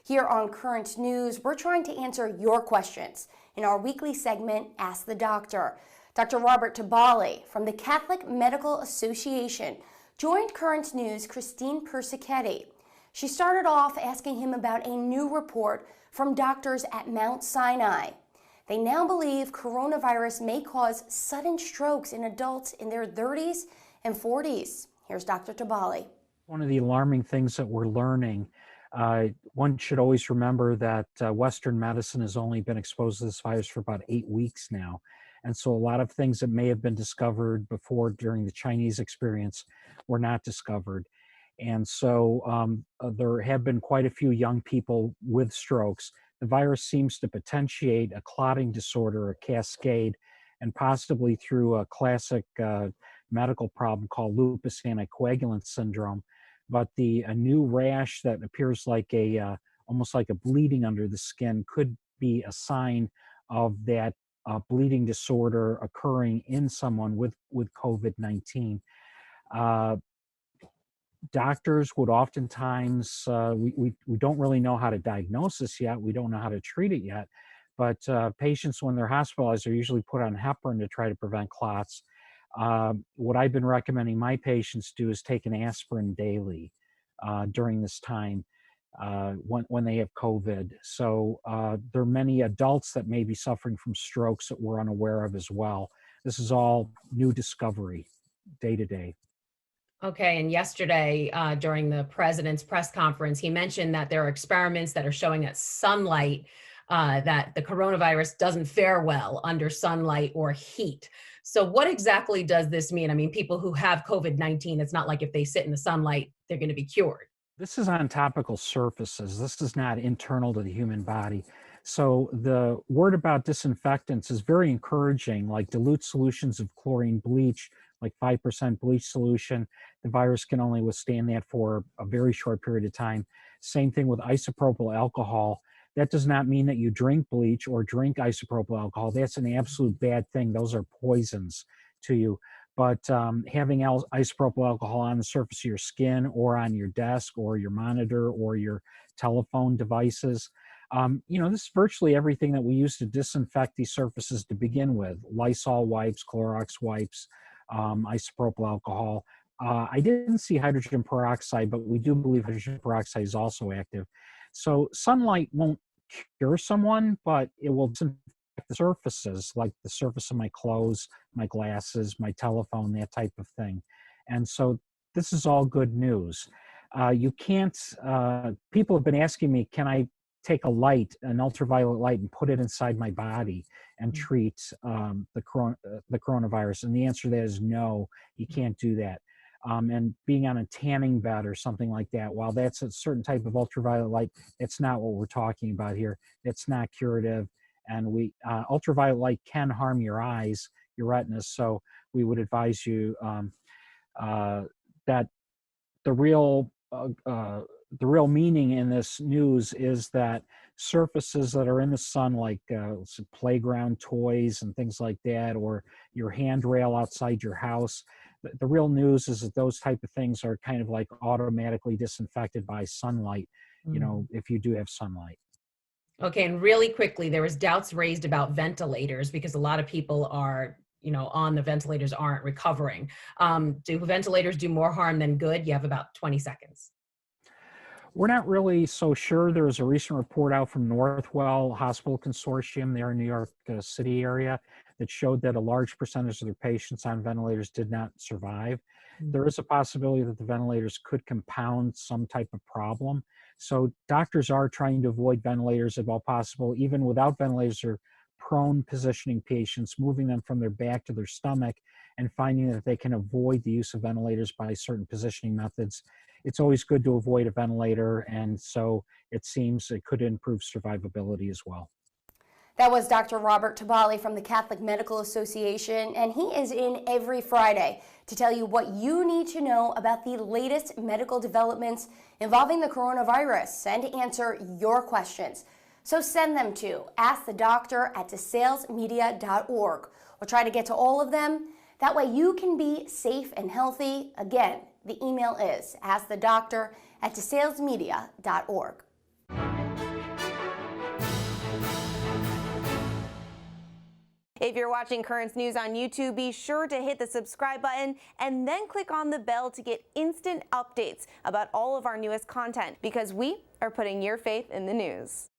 Here on Current News, we're trying to answer your questions in our weekly segment, Ask the Doctor. Dr. Robert Tiballi from the Catholic Medical Association joined Current News' Christine Persichetti. She started off asking him about a new report from doctors at Mount Sinai. They now believe coronavirus may cause sudden strokes in adults in their 30s and 40s. Here's Dr. Tiballi. One of the alarming things that we're learning, one should always remember that Western medicine has only been exposed to this virus for about 8 weeks now. And so a lot of things that may have been discovered before during the Chinese experience were not discovered. And so there have been quite a few young people with strokes. The virus seems to potentiate a clotting disorder, a cascade, and possibly through a classic medical problem called lupus anticoagulant syndrome. But a new rash that appears like almost like a bleeding under the skin could be a sign of that bleeding disorder occurring in someone with COVID-19. Doctors would oftentimes, we don't really know how to diagnose this yet. We don't know how to treat it yet. But patients, when they're hospitalized, are usually put on heparin to try to prevent clots. What I've been recommending my patients do is take an aspirin daily during this time when they have COVID. So there are many adults that may be suffering from strokes that we're unaware of as well. This is all new discovery day to day. Okay, and yesterday during the president's press conference, he mentioned that there are experiments that are showing that sunlight, that the coronavirus doesn't fare well under sunlight or heat. So what exactly does this mean? I mean, people who have COVID-19, it's not like if they sit in the sunlight, they're going to be cured. This is on topical surfaces. This is not internal to the human body. So the word about disinfectants is very encouraging, like dilute solutions of chlorine bleach, like 5% bleach solution. The virus can only withstand that for a very short period of time. Same thing with isopropyl alcohol. That does not mean that you drink bleach or drink isopropyl alcohol. That's an absolute bad thing. Those are poisons to you. But having isopropyl alcohol on the surface of your skin or on your desk or your monitor or your telephone devices, this is virtually everything that we use to disinfect these surfaces to begin with. Lysol wipes, Clorox wipes, isopropyl alcohol. I didn't see hydrogen peroxide, but we do believe hydrogen peroxide is also active. So sunlight won't cure someone, but it will disinfect the surfaces, like the surface of my clothes, my glasses, my telephone, that type of thing. And so this is all good news. You can't, people have been asking me, can I take an ultraviolet light and put it inside my body and treat the coronavirus? And the answer to that is no, you can't do that. And being on a tanning bed or something like that, while that's a certain type of ultraviolet light, it's not what we're talking about here. It's not curative. And ultraviolet light can harm your eyes, your retinas. So we would advise you that the real meaning in this news is that surfaces that are in the sun, like playground toys and things like that, or your handrail outside your house, the real news is that those type of things are kind of like automatically disinfected by sunlight, if you do have sunlight. Okay, and really quickly, there was doubts raised about ventilators because a lot of people are, on the ventilators aren't recovering. Do ventilators do more harm than good? You have about 20 seconds. We're not really so sure. There was a recent report out from Northwell Hospital Consortium there in New York City area that showed that a large percentage of their patients on ventilators did not survive. Mm-hmm. There is a possibility that the ventilators could compound some type of problem. So doctors are trying to avoid ventilators if all possible. Even without ventilators, they're prone positioning patients, moving them from their back to their stomach, and finding that they can avoid the use of ventilators by certain positioning methods. It's always good to avoid a ventilator, and so it seems it could improve survivability as well. That was Dr. Robert Tiballi from the Catholic Medical Association, and he is in every Friday to tell you what you need to know about the latest medical developments involving the coronavirus and to answer your questions. So send them to askthedoctor@desalesmedia.org. We'll try to get to all of them. That way you can be safe and healthy. Again, the email is askthedoctor@desalesmedia.org. If you're watching Currents News on YouTube, be sure to hit the subscribe button and then click on the bell to get instant updates about all of our newest content, because we are putting your faith in the news.